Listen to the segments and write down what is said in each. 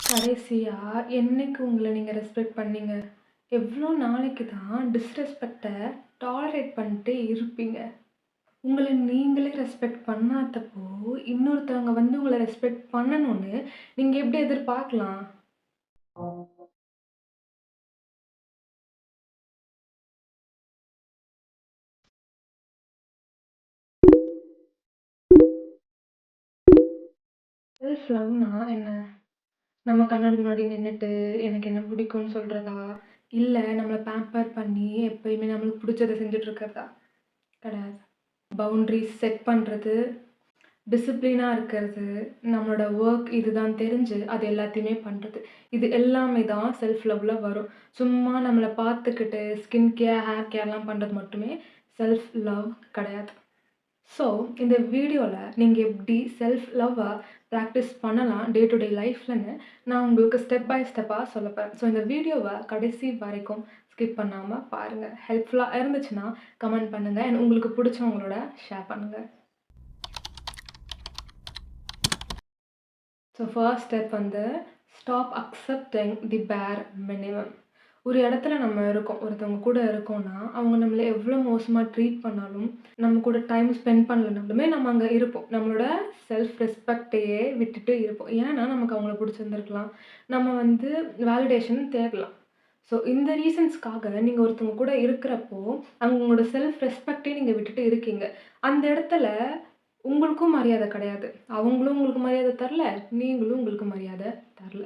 கடைசியா என்னைக்கு உங்கள நீங்க ரெஸ்பெக்ட் பண்ணீங்க? எவ்ளோ நாளைக்கு தான் டிஸ்ரெஸ்பெக்ட்ட டாலரேட் பண்ணிட்டே இருப்பீங்க? உங்கள நீங்களே ரெஸ்பெக்ட் பண்ணாதப்போ, இன்னொருத்தவங்க வந்து உங்கள ரெஸ்பெக்ட் பண்ணணும்னு நீங்க எப்படி எதிர்பார்க்கலாம்? செல்ஃப் லவ்னா என்ன? நம்ம கண்ணாடி முன்னாடி நின்னுட்டு, எனக்கு என்ன பிடிக்கும்னு சொல்றதா? இல்ல நம்மள பேம்பர் பண்ணி எப்பயுமே நம்மளுக்கு பிடிச்சத செஞ்சுட்டு இருக்கிறதா? கிடையாது. பவுண்டரீஸ் செட் பண்றது, டிசிப்ளினா இருக்கிறது, நம்மளோட வொர்க் இதுதான் தெரிஞ்சு, அது எல்லாத்தையுமே பண்றது. இது எல்லாமே தான் செல்ஃப் லவ்ல வரும். சும்மா நம்மள பார்த்துக்கிட்டு, ஸ்கின் கேர், ஹேர் கேர்லாம் பண்றது மட்டுமே செல்ஃப் லவ் கிடையாது. ஸோ, இந்த வீடியோல நீங்க எப்படி செல்ஃப் லவ்வ பிராக்டிஸ் பண்ணலாம் டே டு டே லைஃப்லன்னு நான் உங்களுக்கு ஸ்டெப் பை ஸ்டெப்பா சொல்லப்போறேன். ஸோ, இந்த வீடியோவ கடைசி வரைக்கும் ஸ்கிப் பண்ணாம பாருங்க. ஹெல்ப்ஃபுல்லா இருந்துச்சுன்னா கமெண்ட் பண்ணுங்க. அண்ட் உங்களுக்கு பிடிச்சவங்களோட ஷேர் பண்ணுங்க. ஸோ ஃபர்ஸ்ட் ஸ்டெப் வந்து ஸ்டாப் அக்செப்டிங் தி பேர் மினிமம். ஒரு இடத்துல நம்ம இருக்கோம். ஒருத்தவங்க கூட இருக்கோம்னா, அவங்க நம்மள எவ்வளோ மோசமா ட்ரீட் பண்ணாலும், நம்ம கூட டைம் ஸ்பெண்ட் பண்ணலனாலுமே நம்ம அங்க இருப்போம். நம்மளோட செல்ஃப் ரெஸ்பெக்ட்டையே விட்டுட்டு இருப்போம். ஏன்னா, நமக்கு அவங்கள பிடிச்சிருந்திருக்கலாம். நம்ம வந்து வேலிடேஷன் தேடலாம். ஸோ இந்த ரீசன்ஸ்க்காக நீங்க ஒருத்தவங்க கூட இருக்கிறப்போ, அங்க உங்களோட செல்ஃப் ரெஸ்பெக்ட்டே நீங்க விட்டுட்டு இருக்கீங்க. அந்த இடத்துல உங்களுக்கும் மரியாதை கிடையாது. அவங்களும் உங்களுக்கு மரியாதை தரல. நீங்களும் உங்களுக்கு மரியாதை தரல.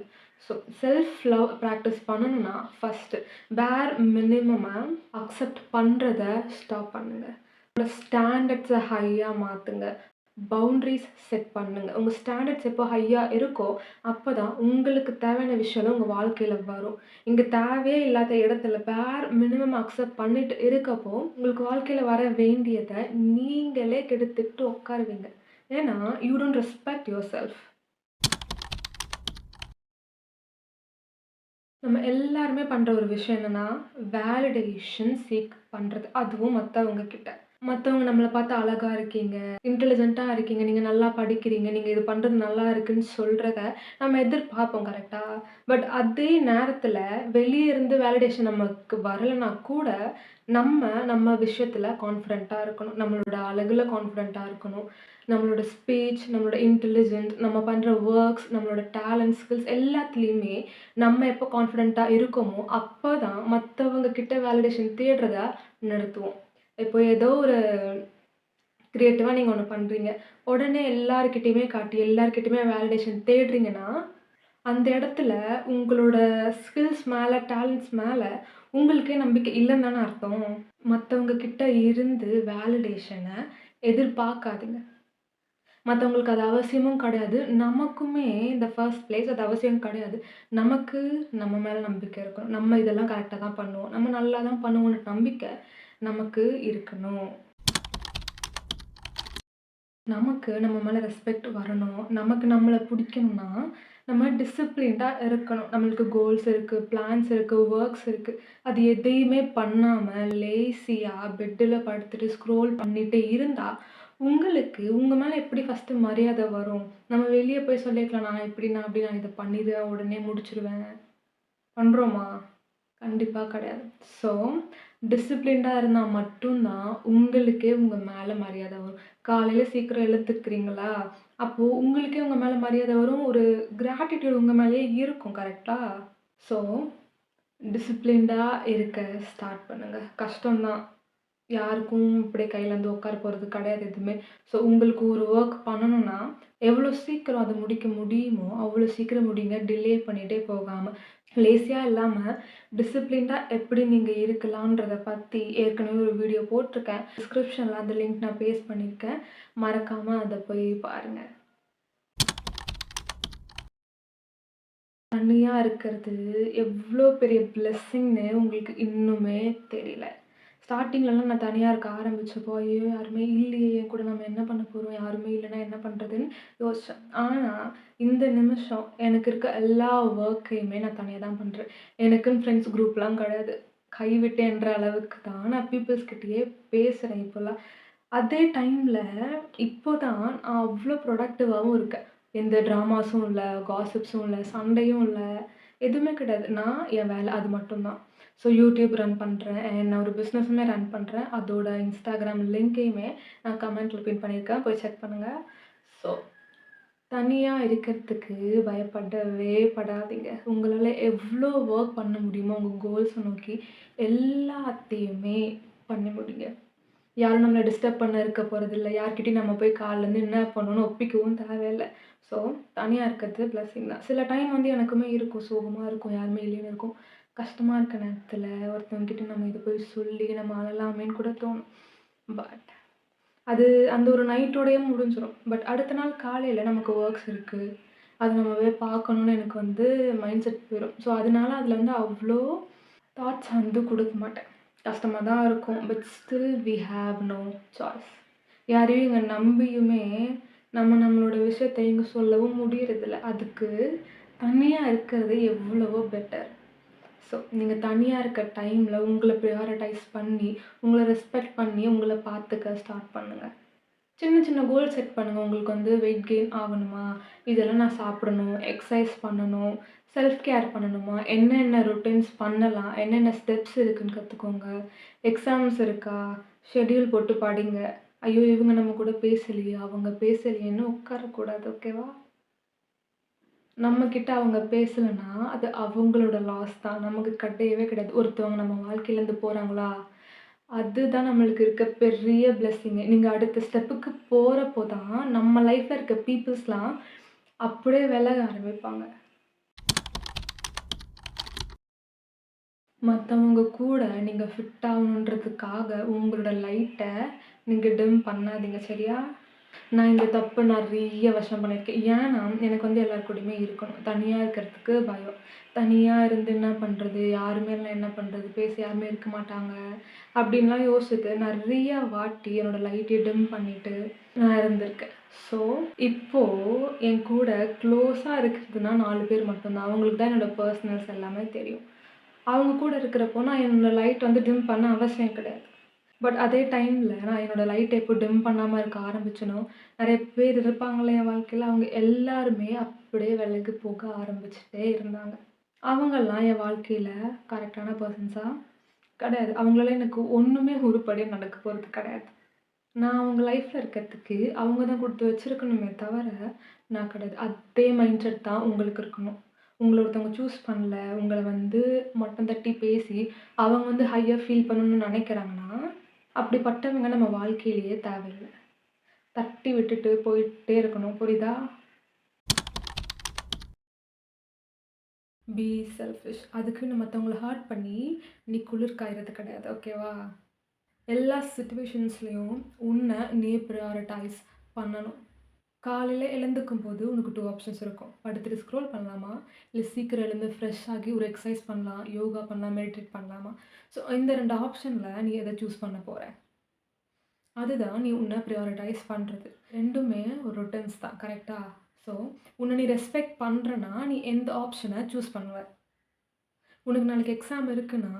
ஸோ செல்ஃப் லவ் பிராக்டிஸ் பண்ணணும்னா, ஃபர்ஸ்ட்டு பேர் மினிமம அக்செப்ட் பண்றத ஸ்டாப் பண்ணுங்க. உங்களோட ஸ்டாண்டர்ட்ஸ ஹையா மாத்துங்க. பவுண்டரீஸ் செட் பண்ணுங்க. உங்க ஸ்டாண்டர்ட்ஸ் எப்போ ஹையா இருக்கோ, அப்பதான் உங்களுக்கு தேவையான விஷயம்லாம் உங்க வாழ்க்கையில வரும். இங்க தேவையே இல்லாத இடத்துல பேர் மினிமம் அக்செப்ட் பண்ணிட்டு இருக்கப்போ, உங்களுக்கு வாழ்க்கையில வர வேண்டியத நீங்களே கெடுத்துக்கிட்டு உட்காருவீங்க. ஏன்னா, யூ டோன்ட் ரெஸ்பெக்ட் யுவர்செல்ஃப். நம்ம எல்லாருமே பண்ற ஒரு விஷயம் என்னன்னா, வேலிடேஷன் சீக் பண்றது. அதுவும் மத்தவங்க கிட்ட. மத்தவங்க நம்மள பார்த்து அழகா இருக்கீங்க, இன்டெலிஜென்ட்டா இருக்கீங்க, நீங்க நல்லா படிக்கிறீங்க, நீங்க இது பண்றது நல்லா இருக்குன்னு சொல்றத நம்ம எதிர்பார்ப்போம் கரெக்ட்டா? பட் அதே நேரத்துல வெளிய இருந்து வேலிடேஷன் நமக்கு வரலனா கூட, நம்ம நம்ம விஷயத்துல கான்ஃபிடென்ட்டா இருக்கணும். நம்மளோட அழகுல கான்ஃபிடென்ட்டா இருக்கணும். நம்மளோட ஸ்பீச், நம்மளோட இன்டெலிஜென்ட், நம்ம பண்ற வொர்க்ஸ், நம்மளோட டேலண்ட், ஸ்கில்ஸ் எல்லாத்துலயுமே நம்ம எப்போ கான்ஃபிடென்ட்டா இருக்கோமோ, அப்பதான் மத்தவங்க கிட்ட வேலிடேஷன் தேடுறத நிறுத்துவோம். இப்போ ஏதோ ஒரு கிரியேட்டிவா நீங்க ஒண்ணு பண்றீங்க. உடனே எல்லார்கிட்டயுமே காட்டி, எல்லார்கிட்டயுமே வேலிடேஷன் தேடுறீங்கன்னா, அந்த இடத்துல உங்களோட ஸ்கில்ஸ் மேல, டேலண்ட்ஸ் மேல உங்களுக்கே நம்பிக்கை இல்லன்னு தானே அர்த்தம். மத்தவங்க கிட்ட இருந்து வேலிடேஷன எதிர்பார்க்காதீங்க. மத்தவங்களுக்கு அது அவசியமும் கிடையாது. நமக்குமே இந்த ஃபர்ஸ்ட் பிளேஸ் அது அவசியம் கிடையாது. நமக்கு நம்ம மேல நம்பிக்கை இருக்கணும். நம்ம இதெல்லாம் கரெக்ட்டா தான் பண்ணுவோம். நம்ம நல்லா தான் பண்ணுவோம்னு நம்பிக்கை நமக்கு இருக்கணும். நமக்கு நம்ம மேல ரெஸ்பெக்ட் வரணும். நமக்கு நம்மள புடிக்கணும்னா, நம்ம டிசிப்ளின்டா இருக்கணும். நம்மளுக்கு கோல்ஸ் இருக்கு, பிளான்ஸ் இருக்கு, வொர்க்ஸ் இருக்கு. அது எதையுமே பண்ணாம லேசியா பெட்டுல படுத்துட்டு ஸ்க்ரோல் பண்ணிட்டே இருந்தா, உங்களுக்கு உங்க மேல எப்படி ஃபர்ஸ்ட்டு மரியாதை வரும்? நம்ம வெளிய போய் சொல்லிக்கலாம், நான் இப்படி, நான் அப்படி, நான் இத பண்ணிருவேன், உடனே முடிச்சுருவேன். பண்றோமா? கண்டிப்பா கிடையாது. ஸோ, டிசிப்ளின்டா இருந்தா மட்டும் தான் உங்களுக்கே உங்க மேல மரியாதை வரும். காலையில சீக்கிரம் எழுந்துக்கிறீங்களா? அப்போ உங்களுக்கே உங்க மேல மரியாதை வரும். ஒரு கிராட்டிட்யூட் உங்க மேலயே இருக்கும். கரெக்ட்டா? ஸோ, டிசிப்ளின்டா இருக்க ஸ்டார்ட் பண்ணுங்க. கஷ்டம் தான். யாருக்கும் இப்படியே கையிலேருந்து உட்கார போறது கிடையாது எதுவுமே. ஸோ, உங்களுக்கு ஒரு வொர்க் பண்ணணும்னா, எவ்வளோ சீக்கிரம் அத முடிக்க முடியுமோ, அவ்வளோ சீக்கிரம் முடிங்க. டிலே பண்ணிட்டே போகாம. லேசியா இல்லாம, டிசிப்ளின்டா எப்படி நீங்க இருக்கலான்றத பத்தி ஏற்கனவே ஒரு வீடியோ போட்டிருக்கேன். டிஸ்கிரிப்ஷன்ல அந்த லிங்க் நான் பேஸ்ட் பண்ணியிருக்கேன். மறக்காம அத போய் பாருங்க. தனியா இருக்கிறது எவ்ளோ பெரிய பிளெஸ்ஸிங்ன்னு உங்களுக்கு இன்னுமே தெரியல. ஸ்டார்ட்டிங்லலாம் நான் தனியா இருக்க ஆரம்பிச்சப்போ, ஐயோ! யாருமே இல்லையே, என் கூட நம்ம என்ன பண்ண போறோம்? யாருமே இல்லன்னா என்ன பண்றதுன்னு யோசிச்சேன். ஆனா, இந்த நிமிஷம் எனக்கு இருக்க எல்லா வொர்க்கையுமே நான் தனியா தான் பண்றேன். எனக்குன்னு ஃப்ரெண்ட்ஸ் குரூப்லாம் கிடையாது. கைவிட்டேன்ற அளவுக்கு தான் நான் பீப்பிள்ஸ் கிட்டயே பேசுறேன் இப்போலாம். அதே டைம்ல இப்போ தான் நான் அவ்ளோ ப்ரொடக்டிவாவும் இருக்கேன். எந்த ட்ராமாஸும் இல்ல, காசிப்ஸும் இல்ல, சண்டையும் இல்ல. எதுவுமே கிடையாது. நான் என் வேலை அது மட்டும் தான். ஸோ யூடியூப் ரன் பண்றேன். நான் ஒரு பிசினஸுமே ரன் பண்றேன். அதோட இன்ஸ்டாகிராம் லிங்க்கையுமே நான் கமெண்ட்ல பின் பண்ணியிருக்கேன். போய் செக் பண்ணுங்க. ஸோ தனியா இருக்கிறதுக்கு பயப்படவே படாதீங்க. உங்களால எவ்ளோ வொர்க் பண்ண முடியுமோ உங்க கோல்ஸ நோக்கி எல்லாத்தையுமே பண்ண முடியுங்க. யாரும் நம்மள டிஸ்டர்ப் பண்ண இருக்க போறதில்ல. யார்கிட்டயும் நம்ம போய் காலைலருந்து என்ன பண்ணணும்னு ஒப்பிக்கவும் தேவையில்ல. ஸோ தனியா இருக்கிறது பிளெஸ்ஸிங் தான். சில டைம் வந்து எனக்குமே இருக்கும். சோகமா இருக்கும். யாருமே இல்லைன்னு இருக்கும். கஷ்டமா இருக்க நேரத்தில ஒருத்தவங்ககிட்ட நம்ம இத போய் சொல்லி நம்ம அழலாமேன்னு கூட தோணும். பட் அது அந்த ஒரு நைட்டோடயே முடிஞ்சிரும். பட் அடுத்த நாள் காலையில நமக்கு வொர்க்ஸ் இருக்கு. அத நம்ம போய் பார்க்கணும்னு எனக்கு வந்து மைண்ட் செட் போயிரும். ஸோ அதனால அதில வந்து அவ்ளோ தாட்ஸ் வந்து குடுக்க மாட்டேன். கஷ்டமா தான் இருக்கும். But still we have no choice. யாரையும் இங்க நம்பியுமே நம்மளோட விஷயத்த இங்க சொல்லவும் முடியறதில்ல. அதுக்கு தனியா இருக்கிறது எவ்வளவோ பெட்டர். ஸோ நீங்க தனியா இருக்க டைம்ல உங்கள பிரையாரிடைஸ் பண்ணி, உங்கள ரெஸ்பெக்ட் பண்ணி, உங்கள பார்த்துக்க ஸ்டார்ட் பண்ணுங்க. சின்ன சின்ன கோல் செட் பண்ணுங்க. உங்களுக்கு வந்து வெயிட் கெயின் ஆகணுமா? இதெல்லாம் நான் சாப்பிடணும், எக்சர்சைஸ் பண்ணணும், செல்ஃப் கேர் பண்ணணுமா? என்னென்ன ரொட்டீன்ஸ் பண்ணலாம்? என்னென்ன ஸ்டெப்ஸ் இருக்குன்னு கத்துக்கோங்க. எக்ஸாம்ஸ் இருக்கா? ஷெட்யூல் போட்டு படிங்க. ஐயோ! இவங்க நம்ம கூட பேசலையே, அவங்க பேசலையேன்னு உட்காரக்கூடாது. ஓகேவா? நம்மகிட்ட அவங்க பேசலன்னா, அது அவங்களோட லாஸ் தான். நமக்கு கிடையவே கிடையாது. ஒருத்தவங்க நம்ம வாழ்க்கையிலேருந்து போறாங்களா, அதுதான் நம்மளுக்கு இருக்க பெரிய பிளெஸ்ஸிங்கே. நீங்க அடுத்த ஸ்டெப்புக்கு போறப்போ தான், நம்ம லைஃப்ல இருக்க பீப்பிள்ஸ்லாம் அப்படியே விலக ஆரம்பிப்பாங்க. மத்தவங்க கூட நீங்க ஃபிட் ஆகணுன்றதுக்காக உங்களோட லைட்ட நீங்க டிம் பண்ணாதீங்க. சரியா? நான் இந்த தப்பு நெறைய வருஷம் பண்ணியிருக்கேன். ஏன்னா, எனக்கு வந்து எல்லார் கூடயுமே இருக்கணும். தனியா இருக்கிறதுக்கு பயம். தனியா இருந்து என்ன பண்றது? யாருமே இல்ல என்ன பண்றது? பேச யாருமே இருக்க மாட்டாங்க. அப்படின்லாம் யோசிச்சுட்டு நெறைய வாட்டி என்னோட லைட்டயே டிம் பண்ணிட்டு நான் இருந்திருக்கேன். ஸோ, இப்போ என் கூட க்ளோஸா இருக்கிறதுனா 4 பேர் மட்டும் தான். அவங்களுக்கு தான் என்னோட பெர்சனல்ஸ் எல்லாமே தெரியும். அவங்க கூட இருக்கிறப்போ நான் என்னோட லைட் வந்து டிம் பண்ண அவசியம் கிடையாது. பட் அதே டைம்ல நான் என்னோட லைட்ட எப்போ டிம் பண்ணாம இருக்க ஆரம்பிச்சேனோ, நெறைய பேர் இருப்பாங்கல்ல என் வாழ்க்கையில, அவங்க எல்லாருமே அப்படியே விலகி போக ஆரம்பிச்சுட்டே இருந்தாங்க. அவங்கலாம் என் வாழ்க்கையில கரெக்ட்டான பெர்சன்ஸா கிடையாது. அவங்களால எனக்கு ஒண்ணுமே உருப்படியா நடக்க போறது கிடையாது. நான் அவங்க லைஃப்ல இருக்கிறதுக்கு அவங்க தான் குடுத்து வச்சிருக்கணுமே தவிர, நான் கிடையாது. அதே மைண்ட் செட் தான் உங்களுக்கு இருக்கணும். உங்கள ஒருத்தவங்க சூஸ் பண்ணல, உங்கள வந்து மட்டம் தட்டி பேசி, அவங்க வந்து ஹையா ஃபீல் பண்ணணும்னு நெனைக்கிறாங்கன்னா, அப்படிப்பட்டவங்க நம்ம வாழ்க்கையிலேயே தேவையில்ல. தட்டி விட்டுட்டு போயிட்டே இருக்கணும். புரியுதா? Be selfish. அதுக்குன்னு மத்தவங்கள ஹர்ட் பண்ணி, நீ குளிர் காய்றது கிடையாது. ஓகேவா? எல்லா சிச்சுவேஷன்ஸ்லயும் உன்ன நீ பிரையாரிடைஸ் பண்ணணும். காலையில எழுந்துக்கும்போது உனக்கு 2 ஆப்ஷன்ஸ் இருக்கும். படுத்துட்டு ஸ்க்ரோல் பண்ணலாமா? இல்ல சீக்கிரம் எழுந்து ஃப்ரெஷ் ஆகி ஒரு எக்சர்சைஸ் பண்ணலாம், யோகா பண்ணலாம், மெடிடேட் பண்ணலாமா? ஸோ இந்த 2 ஆப்ஷன்ல நீ எத சூஸ் பண்ண போற? அதுதான் நீ உன்ன பிரையாரிடைஸ் பண்றது. 2மே ஒரு ரொட்டீன்ஸ் தான். கரெக்ட்டா? ஸோ உன்ன நீ ரெஸ்பெக்ட் பண்றன்னா, நீ எந்த ஆப்ஷன சூஸ் பண்ணுவ? உனக்கு நாளைக்கு எக்ஸாம் இருக்குன்னா,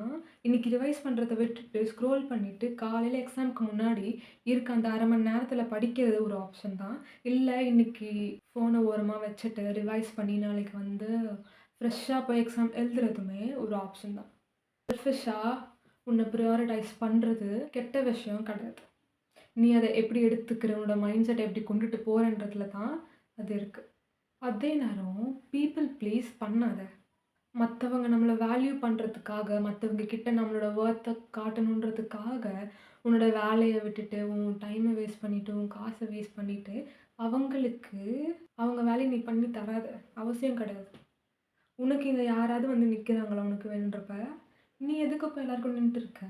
இன்னைக்கு ரிவைஸ் பண்றத விட்டுட்டு ஸ்க்ரோல் பண்ணிட்டு, காலையில எக்ஸாம்க்கு முன்னாடி இருக்க அந்த 1/2 மணி நேரத்தில படிக்கிறது ஒரு ஆப்ஷன் தான். இல்ல இன்னைக்கு ஃபோன ஓரமா வச்சுட்டு ரிவைஸ் பண்ணி நாளைக்கு வந்து ஃப்ரெஷ்ஷா போய் எக்ஸாம் எழுதுறதுமே ஒரு ஆப்ஷன் தான். செல்ஃபிஷ்ஷா உன்ன பிரையாரிடைஸ் பண்றது கெட்ட விஷயம் கிடையாது. நீ அத எப்படி எடுத்துக்கிற, உன்னோட மைண்ட் செட்ட எப்படி கொண்டுட்டு போறன்றதுல தான் அது இருக்கு. அதே நேரம் பீப்பிள் ப்ளீஸ் பண்ணாத. மத்தவங்க நம்மள வேல்யூ பண்றதுக்காக, மத்தவங்க கிட்ட நம்மளோட வொர்த்த காட்டணுன்றதுக்காக, உன்னோட வேலைய விட்டுட்டு, உன் டைம வேஸ்ட் பண்ணிட்டு, உன் காச வேஸ்ட் பண்ணிட்டு, அவங்களுக்கு அவங்க வேலைய நீ பண்ணி தராத. அவசியம் கிடையாது. உனக்கு இங்க யாராவது வந்து நிக்கிறாங்களா உனக்கு வேணுன்றப்ப, நீ எதுக்கு இப்ப எல்லார் கூட நின்னுட்டு இருக்க?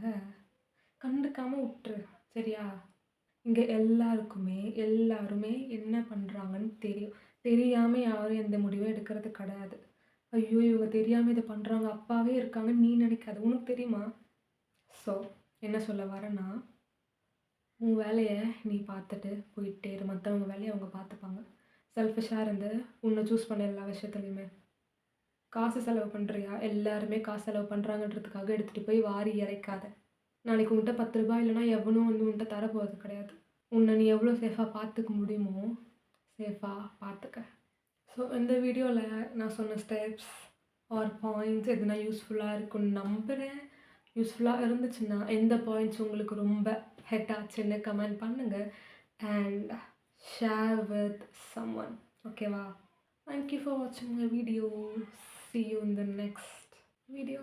கண்டுக்காம உட்ரு. சரியா? இங்க எல்லாருமே என்ன பண்றாங்கன்னு தெரியும். தெரியாம யாரும் எந்த முடிவும் எடுக்கிறது கிடையாது. ஐயோ! இவங்க தெரியாம இத பண்றாங்க. அப்பாவே இருக்காங்கன்னு நீ நினைக்காத. உனக்கு தெரியுமா? ஸோ என்ன சொல்ல வரேன்னா, உன் வேலைய நீ பார்த்துட்டு போயிட்டே இரு. மத்தவங்க வேலைய அவங்க பார்த்துப்பாங்க. செல்ஃபிஷ்ஷா இருந்து உன்ன சூஸ் பண்ண எல்லா விஷயத்துலயுமே. காசு செலவு பண்றியா? எல்லாருமே காசு செலவு பண்றாங்கன்றதுக்காக எடுத்துட்டு போய் வாரி இறைக்காத. நாளைக்கு உன்கிட்ட ரூ. 10 இல்லன்னா எவனும் வந்து உன்ட்ட தரப்போறது கிடையாது. உன்ன நீ எவ்வளோ சேஃபா பார்த்துக்க முடியுமோ, சேஃபா பார்த்துக்க. ஸோ இந்த வீடியோல நான் சொன்ன ஸ்டெப்ஸ் ஆர் பாயிண்ட்ஸ் எதுனா யூஸ்ஃபுல்லா இருக்கும்னு நம்புறேன். யூஸ்ஃபுல்லா இருந்துச்சுன்னா, எந்த பாயிண்ட்ஸ் உங்களுக்கு ரொம்ப ஹிட் ஆச்சுன்னு கமெண்ட் பண்ணுங்க. And share with someone. ஓகேவா? தேங்க் யூ ஃபார் வாட்சிங் my video. See you in the next video.